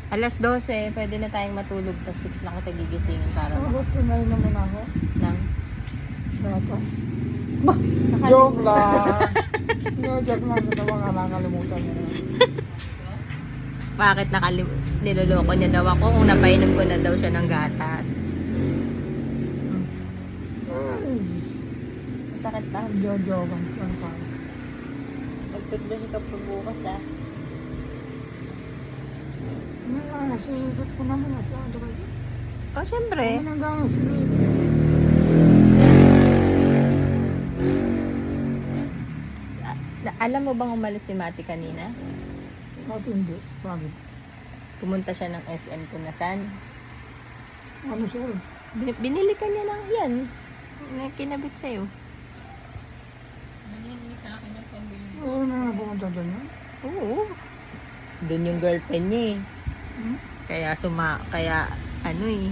Alas 12, pwede na tayong matulog. Tapos 6 na kita gigisingin para Bakit kumain naman ako? nang... Data. Bah! Joke lang. No, joke lang. Ito mga nakakalimutan mo na. Bakit niloloko niya daw ako kung napainom ko na daw siya ng gatas? Ay, Masakit pa. jojokan. Ano pa? Nag-toothbrush ka po bukas ah. Nasilipot ko naman at ano ba yun? Oh, syempre. Ano nang gano'n silipot? Alam mo bang umalis si Mati kanina? At hindi. Bakit? Pumunta siya ng SM Tunasan. Ano sir? Binili ka niya ng yan. Na kinabit sa'yo. Oo na pumunta doon yan. Oo. Doon yung girlfriend niya eh. Hmm? Kaya ano eh.